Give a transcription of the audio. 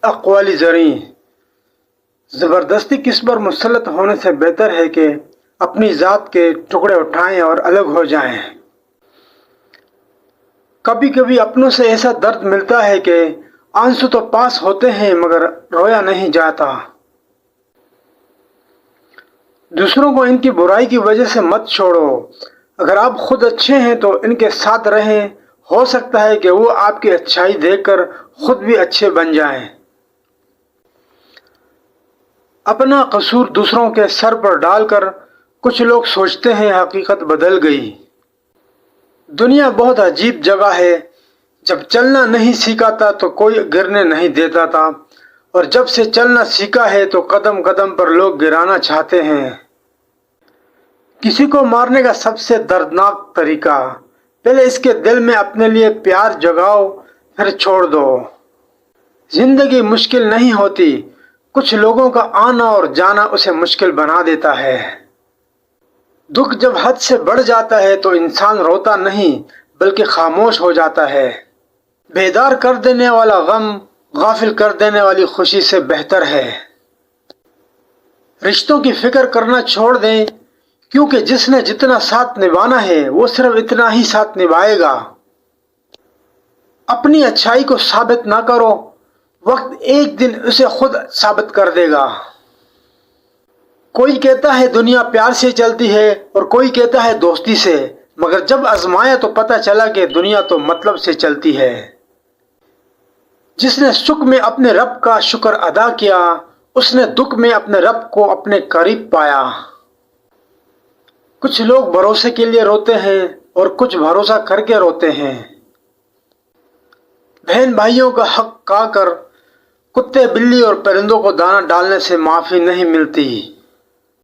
اقوالی زرعی زبردستی کس پر مسلط ہونے سے بہتر ہے کہ اپنی ذات کے ٹکڑے اٹھائیں اور الگ ہو جائیں۔ کبھی کبھی اپنوں سے ایسا درد ملتا ہے کہ آنسو تو پاس ہوتے ہیں مگر رویا نہیں جاتا۔ دوسروں کو ان کی برائی کی وجہ سے مت چھوڑو۔ اگر آپ خود اچھے ہیں تو ان کے ساتھ رہیں، ہو سکتا ہے کہ وہ آپ کی اچھائی دیکھ کر خود بھی اچھے بن جائیں۔ اپنا قصور دوسروں کے سر پر ڈال کر کچھ لوگ سوچتے ہیں حقیقت بدل گئی۔ دنیا بہت عجیب جگہ ہے۔ جب چلنا نہیں سیکھا تھا تو کوئی گرنے نہیں دیتا تھا، اور جب سے چلنا سیکھا ہے تو قدم قدم پر لوگ گرانا چاہتے ہیں۔ کسی کو مارنے کا سب سے دردناک طریقہ، پہلے اس کے دل میں اپنے لیے پیار جگاؤ پھر چھوڑ دو۔ زندگی مشکل نہیں ہوتی، کچھ لوگوں کا آنا اور جانا اسے مشکل بنا دیتا ہے۔ دکھ جب حد سے بڑھ جاتا ہے تو انسان روتا نہیں بلکہ خاموش ہو جاتا ہے۔ بیدار کر دینے والا غم غافل کر دینے والی خوشی سے بہتر ہے۔ رشتوں کی فکر کرنا چھوڑ دیں، کیونکہ جس نے جتنا ساتھ نبھانا ہے وہ صرف اتنا ہی ساتھ نبھائے گا۔ اپنی اچھائی کو ثابت نہ کرو، وقت ایک دن اسے خود ثابت کر دے گا۔ کوئی کہتا ہے دنیا پیار سے چلتی ہے اور کوئی کہتا ہے دوستی سے، مگر جب آزمایا تو پتہ چلا کہ دنیا تو مطلب سے چلتی ہے۔ جس نے سکھ میں اپنے رب کا شکر ادا کیا، اس نے دکھ میں اپنے رب کو اپنے قریب پایا۔ کچھ لوگ بھروسے کے لیے روتے ہیں اور کچھ بھروسہ کر کے روتے ہیں۔ بہن بھائیوں کا حق کھا کر کتے بلی اور پرندوں کو دانہ ڈالنے سے معافی نہیں ملتی۔